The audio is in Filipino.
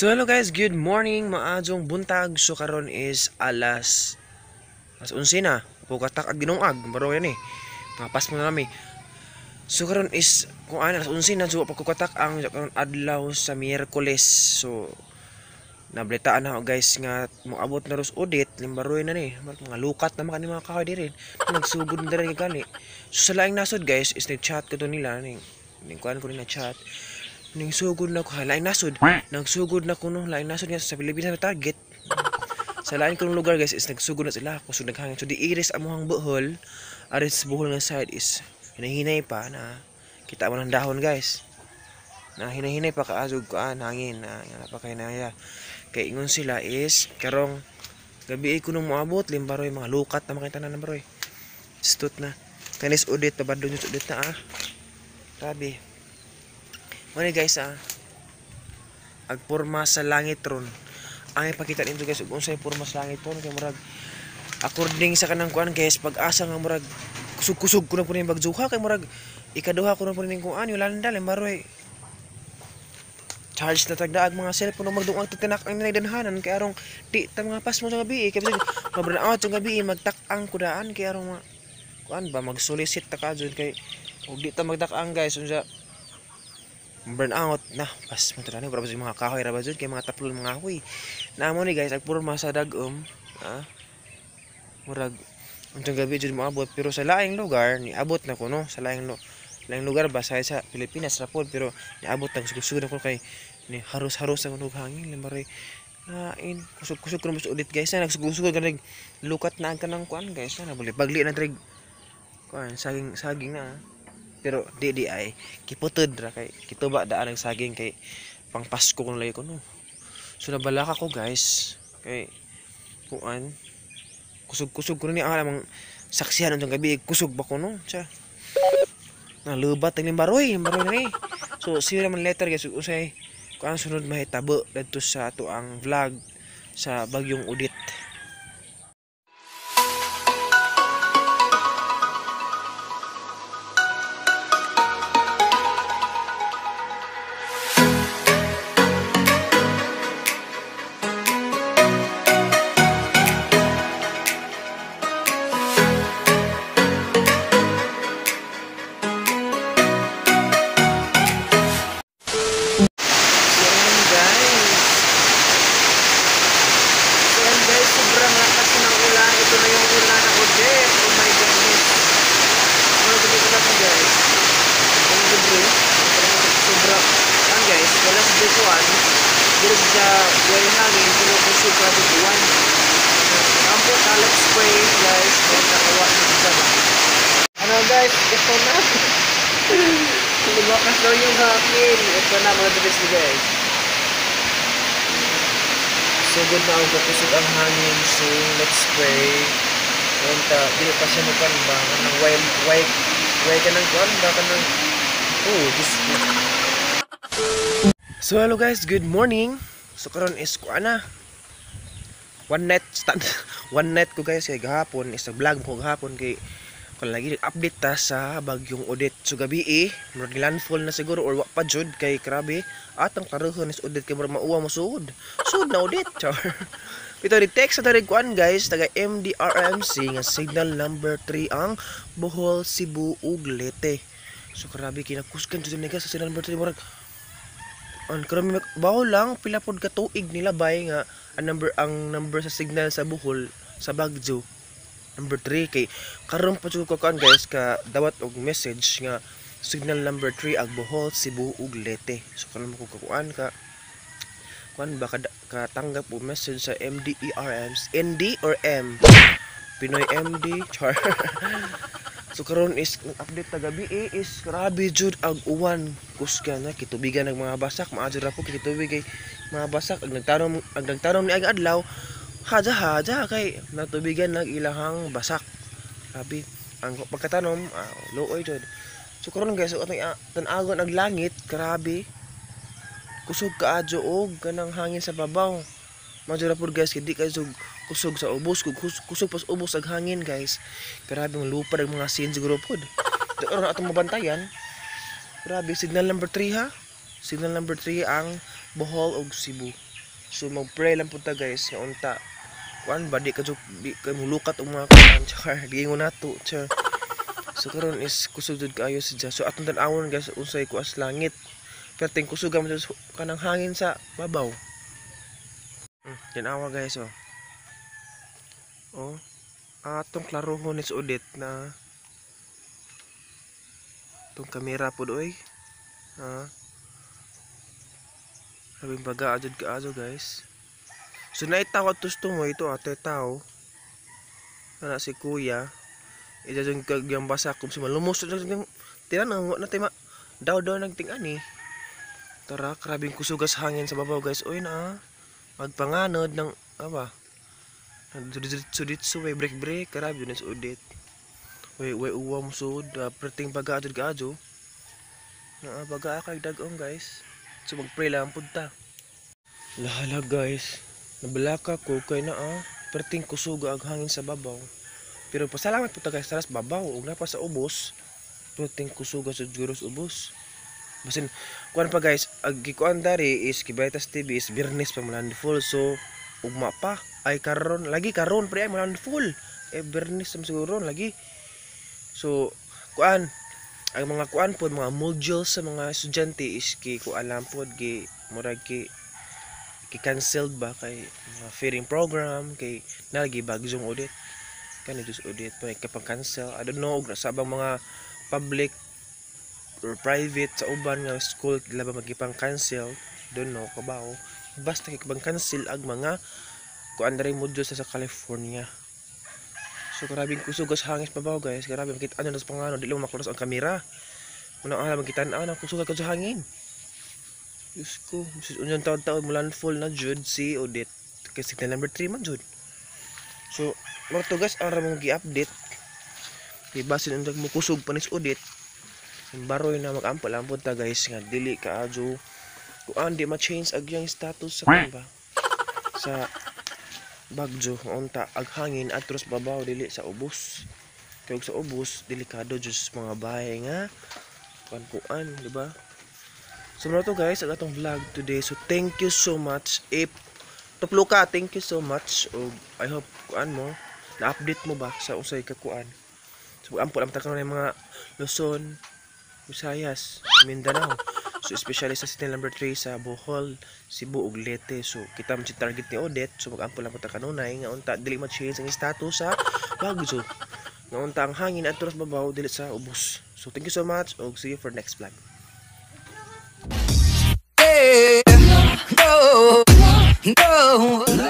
So hello guys, good morning, maadjong buntag. So karon is alas 11 na. Pukatak ag ginungag, baro yan eh. Mapas mo na kami. So karon is kung alas 11 na so pagkukatak ang karon adlaw sa Miyerkules. So nabalitaan na ako guys nga moabot na ros audit, limbaroy na ni. Mga lukat na mga kahoy diri. Nagsugod na rin gani. So sa laing nasod guys is nag-chat ko to nila ning kuan ko nila chat. Ning sugod na ko lain nasod. Nagsugod na ko no lain nasod nga sa Pilipinas na target. Sa lain kong lugar guys is nagsugod na sila ako so naghangin. So di iris amuhang buhol. Aris buhol nga side is hinahinay pa na kita mo ng dahon guys. Na hinahinay pa kaazog ko hangin na napakay na ya. Kay ingon sila is karong gabi ko nung moabot limbaroy mga lukat na makita na baroy. Stut na. Kanis audit tabado yung audit na Grabe. Mani guys agporma sa langit ron. Ang ipakita nito guys ug unsay porma sa langit ron kay murag according sa kanang kuan guys pag-asa nga murag kusog-kusog ko na po ning bagjuha kay murag ikaduha ko na po ning kuan Yolanda limbaroy. Charge na tagdaag mga cellphone magdungag titinak ang nilaidanhanan kay arong di ta mga pas mo sa gabi kay bisag mabranaot sa gabi magtak-ang kudaan kay arong kuan ba magsolicit ta kadyon kay ug di ta magtak-ang guys unsa burn out na pas mo tani para sa mga kahoy ra ba jud kay mga taplol mga kahoy namo ni guys agporma sa dagom murag untong gabi jud moabot pero sa laing lugar ni abot na ko no sa laing lugar ba sa Pilipinas ra pod pero niabot tag sugod ko kay ni haros-haros ang hangin limbaray lain kusog-kusog ko mas ulit guys na nagsugod ka lukat na ang kanang kuan guys na bali pagli na trig kuan saging na pero di ay kiputod ra kay kituba daan ang saging kay pang Pasko kung lay ko no. So nabalaka ko guys kay kuan kusog-kusog ko ni alamang saksihan untong gabi kusog ba ko no siya. Nalubat ang limbaroy na ni. So siya naman letter guys usay kuan sunod mahitabo dadto sa ato ang vlog sa bagyong Udit. Sobrang lakas ng ulan. Ito na yung ulan ng Udit. Oh my goodness. Ano ganito natin guys? Ang gabi. Sobrang. Yan guys. Wala sa dekuan. Dito sa buhay hangin. Pero kusog ka sa buwan. Ampo talak spray guys. Kaya nakawa na sa ano guys? Ito na. Lumakas daw yung hangin. Ito na mga debes guys. Sugod na ako kusog ang hangin so let's pray wanta dili pa siya magpan ba kanang why ka nang kuan ba kanang this so hello guys, good morning. So karon is kuan na one night ko guys kay gahapon is vlog ko gahapon kay kung lagi update ta sa bagyong Udit. So gabi murag landfall na siguro or wa pa jud kay grabe atang karuhon is Udit kay murag mauwa mo sud na Udit char. Ito di text sa tarig kuan guys taga MDRMC nga signal number 3 ang Bohol, Cebu ug Leyte. So grabe kinakuskan jud ni guys sa signal number 3 murag on karami bawo lang pila pod ka tuig nila bay nga ang number sa signal sa Bohol sa Bagyo number 3 kay karon pa jud ko kan guys ka dawat og message nga signal number 3 ag Bohol, Cebu ug Leyte. So karon mo ko kuan ka kuan ba katanggap og message sa MDERMs ND or M Pinoy MD char. So karon is update ta gabi is grabe jud ag uwan kusgan na kitubigan ng mga basak maadyo ra po kitubig kay mga basak ag nagtanom ni ag adlaw haja kay natubigan nag ilahang basak. Grabe ang pagkatanom looy jud. So karon guys atong tan-agon ag langit grabe kusog kaadyo og kanang hangin sa babaw. Madura pud guys kay di kay kusog sa ubos kusog pas ubos ag hangin guys. Grabe ang lupa ng mga sin siguro pod. Karon atong mabantayan. Grabe signal number 3 ha. Signal number 3 ang Bohol ug Cebu. So mag-pray lang punta guys nga unta kuan ba di ka mulukat og mga kuan tsaka giingon nato tsaka. So karon is kusog jud kaayo si Diyos. So atong tan-awon guys unsay kuas langit. Perting kusog mo kanang hangin sa babaw. Tinawa guys oh. Oh. Atong klarohon is audit na tong kamera pod oy. Ha. Sabing baga ajud kaayo guys. So naitawag tusto mo ito ate tao. Ana si kuya. Ida jung kagyang basa kung si malumos ng tinanong na tema. Daw nagting-ani. Tara, krabing kusugas hangin sa babaw guys. Oy na. Magpanganod ng apa? Sudit break karabi na sudit. Way uwam sud perting baga ajud kaayo. Na baga kay dagong guys. So magpray lang pud ta. Lahala guys. Nabalaka ko kay naa perting kusog ang hangin sa babaw. Pero pasalamat po ta guys sa babaw ug napa sa ubos. Perting kusog sa juros ubos. Basin kuan pa guys, ag gikuan dari is Kibaytas TV is Birnes pa full. So ugma pa ay karon pre ay full. Birnes sam siguro lagi. So kuan ang mga kuan pod mga modules sa mga estudyante is kuan lang pod murag cancelled ba kay mga feeding program kay nalagi bagyong audit kani just audit pa kapag cancel. I don't know ug sa abang mga public or private sa uban nga school kila ba magipang cancel don't know kabaw basta kay kapag cancel ag mga kuan diri modules sa California. So karabing kusog sa hangis pabaw guys, grabe makita ano sa pangano dili mo makulos ang kamera. Muna ala magkitan-aw na kusog sa hangin. Diyos ko, unyan taon-taon mulan full na jud si audit kasi number 3 man jud. So mga to guys ara mong gi-update kay basin undag mo kusog panis audit baroy na mag-ampol-ampol ta guys nga dili kaadyo kuan di ma-change ag yang status sa kanba sa bagyo unta ag hangin atros babaw dili sa ubos kay sa ubos delikado jud mga bahay nga kuan di ba. So muna to guys ang atong vlog today. So thank you so much. If Tupluka, thank you so much. I hope kuan mo na-update mo ba sa usay ka kuan. So ampol am takon ng mga Luzon, Visayas, Mindanao. So especially sa city number 3 sa Bohol, Cebu ug Leyte. So kita mo si target ni Odette. So mag-ampol lang ta kanunay nga unta dili ma-change ang status sa bagyo. Nga unta ang hangin atros babaw dili sa ubos. So thank you so much ug see you for next vlog. No.